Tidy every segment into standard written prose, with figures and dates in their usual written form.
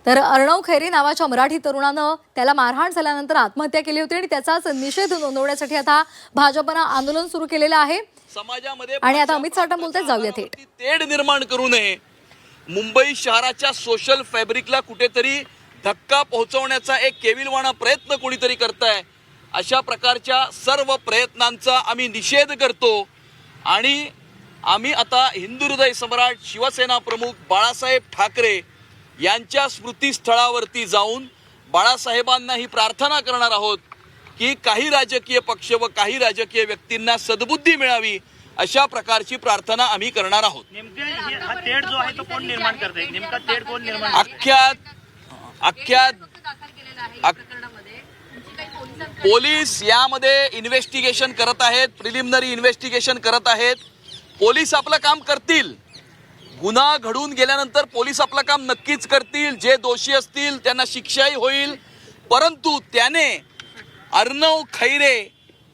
तर अर्णव खैरे नावाच्या मराठी तरुणानं त्याला मारहाण झाल्यानंतर आत्महत्या केली होती आणि त्याचाच निषेध नोंदवण्यासाठी आता भाजपनं आंदोलन सुरू केलेलं आहे समाजामध्ये आणि आता अमित साटम बोलतात, जाऊया थेट. तेढ निर्माण करू नये, मुंबई शहराच्या सोशल फॅब्रिकला कुठेतरी धक्का पोहोचवण्याचा एक केविलवाणा प्रयत्न कोणीतरी करताय. अशा प्रकारच्या सर्व प्रयत्नांचा आम्ही निषेध करतो आणि आम्ही आता हिंदू हृदय सम्राट शिवसेना प्रमुख बाळासाहेब ठाकरे यांच्या स्मृतीस्थळावरती जाऊन बाळासाहेबांना ही प्रार्थना करणार आहोत की काही राजकीय पक्ष व काही राजकीय व्यक्तींना सद्बुद्धी मिळावी, अशा प्रकारची प्रार्थना आम्ही करणार आहोत. नेमका तेढ जो आहे तो कोण निर्माण करते, नेमका तेढ कोण निर्माण अख्ख्या पोलीस यामध्ये इन्व्हेस्टिगेशन करत आहेत, प्रिलिमिनरी इन्व्हेस्टिगेशन करत आहेत. पोलीस आपलं काम करतील, गुन्हा घडून गेल्यानंतर पोलीस आपलं काम नक्कीच करतील. जे दोषी असतील त्यांना शिक्षाही होईल, परंतु त्याने अर्णव खैरे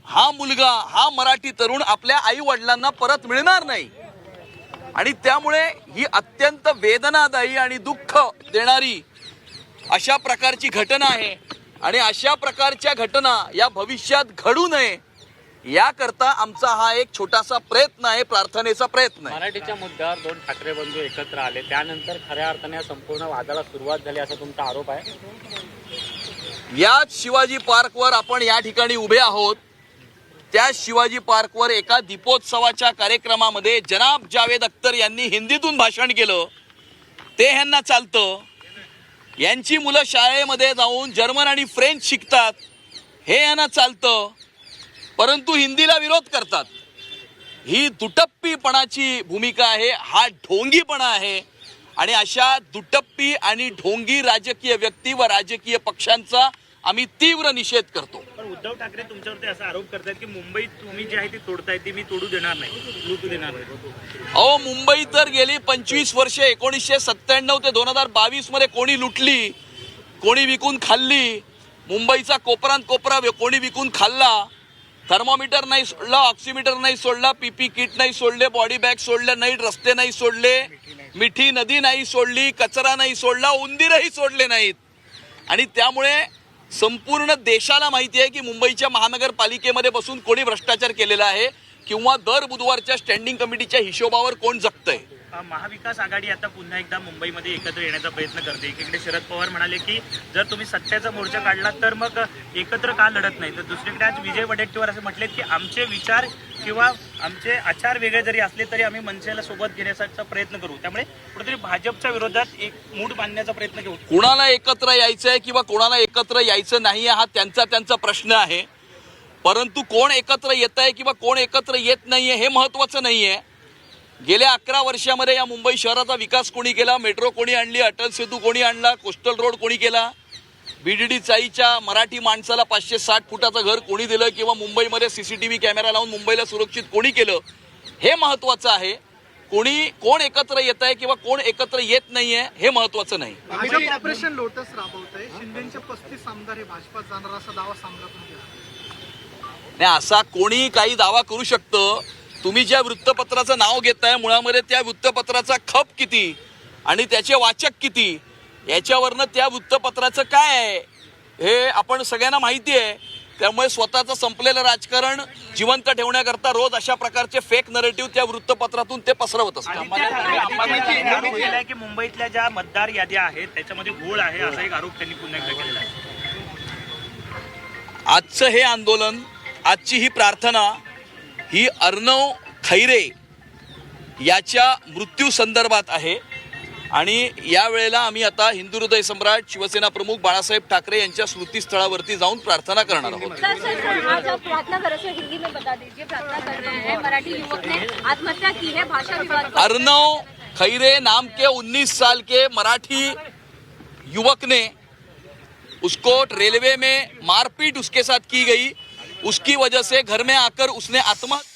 हा मुलगा, हा मराठी तरुण आपल्या आई वडिलांना परत मिळणार नाही आणि त्यामुळे ही अत्यंत वेदनादायी आणि दुःख देणारी अशा प्रकारची घटना आहे आणि अशा प्रकारच्या घटना या भविष्यात घडू नये याकरता आमचा हा एक छोटासा प्रयत्न आहे, प्रार्थनेचा प्रयत्न आहे. मराठीच्या मुद्द्यावर दोन ठाकरे बंधू एकत्र आले, त्यानंतर खऱ्या अर्थाने संपूर्ण वादाला सुरुवात झाली असा तुमचा आरोप आहे. याच शिवाजी पार्कवर आपण या ठिकाणी उभे आहोत. त्या शिवाजी पार्कवर एका दीपोत्सवाच्या कार्यक्रमामध्ये जनाब जावेद अख्तर यांनी हिंदीतून भाषण केलं. ते ह्यांना चालतं. यांची मुलं शाळेमध्ये जाऊन जर्मन आणि फ्रेंच शिकतात, हे यांना चालतं, परंतु हिंदीला विरोध करतात. ही दुटप्पीपणाची भूमिका आहे, हा ढोंगीपणा आहे आणि अशा दुटप्पी आणि ढोंगी राजकीय व्यक्ती व राजकीय पक्षांचा आम्ही तीव्र निषेध करतो. पण उद्धव ठाकरे तुमच्यावरती असा आरोप करतात की मुंबईत तुम्ही जी आहे ती तोडताय, ती मी तोडू देणार नाही, लुटू देणार नाही. अहो, मुंबई तर गेली 25 वर्षे 1997 ते 2022 मध्ये कोणी लुटली, कोणी विकून खाल्ली. मुंबईचा कोपरान कोपरा कोणी विकून खाल्ला. थर्मोमीटर नाही सोडला, ऑक्सिमीटर नाही सोडला, पीपी किट नाही सोडले, बॉडी बॅग सोडले नाहीत, रस्ते नाही सोडले, मिठी नदी नाही सोडली, कचरा नाही सोडला, उंदीरही सोडले नाहीत. आणि त्यामुळे संपूर्ण देशाला माहिती आहे की मुंबईच्या महानगरपालिकेमध्ये बसून कोणी भ्रष्टाचार केलेला आहे किंवा दर बुधवारच्या स्टँडिंग कमिटीच्या हिशोबावर कोण जगतंय. महाविकास आघाडी आता पुन्हा एकदा मुंबईमध्ये एकत्र येण्याचा प्रयत्न करते. एकीकडे शरद पवार म्हणाले की जर तुम्ही सत्याचा मोर्चा काढला तर मग एकत्र का लढत नाही, तर दुसरीकडे आज विजय वडेट्टीवार असे म्हटलेत की आमचे विचार किंवा आमचे आचार वेगळे जरी असले तरी आम्ही मनसेला सोबत घेण्याचा प्रयत्न करू. त्यामुळे कुठेतरी भाजपच्या विरोधात एक मूड बांधण्याचा प्रयत्न घेऊ. कुणाला एकत्र यायचंय किंवा कोणाला एकत्र यायचं नाही हा त्यांचा प्रश्न आहे, परंतु कोण एकत्र येत आहे किंवा कोण एकत्र येत नाहीये हे महत्वाचं नाहीये. गेल्या 11 वर्षामध्ये या मुंबई शहराचा विकास कोणी केला, मेट्रो कोणी आणली, अटल सेतू कोणी आणला, कोस्टल रोड कोणी केला, बीडीडी चाळीच्या मराठी माणसाला 560 फुटाचं घर कोणी दिलं किंवा मुंबईमध्ये सीसीटीव्ही कॅमेरा लावून मुंबईला सुरक्षित कोणी केलं, हे महत्वाचं आहे. कोण एकत्र येत आहे किंवा कोण एकत्र येत नाहीये हे महत्वाचं नाही. ऑपरेशन लोटस राबवतंय, शिंदेचे 35 आमदार हे भाजपात जाणार असा दावा नाही. असा कोणी काही दावा करू शकतं. तुम्ही ज्या वृत्तपत्राचं नाव घेताय मुळामध्ये त्या वृत्तपत्राचा खप किती आणि त्याचे वाचक किती याच्यावरनं त्या वृत्तपत्राचं काय आहे हे आपण सगळ्यांना माहिती आहे. त्यामुळे स्वतःचं संपलेलं राजकारण जिवंत ठेवण्याकरता रोज अशा प्रकारचे फेक नरेटिव्ह त्या वृत्तपत्रातून ते पसरवत असतात. की मुंबईतल्या ज्या मतदार याद्या आहेत त्याच्यामध्ये घोळ आहे असा एक आरोप त्यांनी पुन्हा एकदा केलेला आहे. आजचं हे आंदोलन, आजची ही प्रार्थना ही अर्णव खैरे याच्या मृत्यू संदर्भात आहे आणि यावेळेला आम्ही आता हिंदू हृदय सम्राट शिवसेना प्रमुख बाळासाहेब ठाकरे यांच्या स्मृतीस्थळावरती जाऊन प्रार्थना करणार आहोत. अर्णव खैरे नाम के 19 साल के मराठी युवक ने, उसको रेलवे में मारपीट उसके साथ की गई, उसकी वजह से घर में आकर उसने आत्महत्या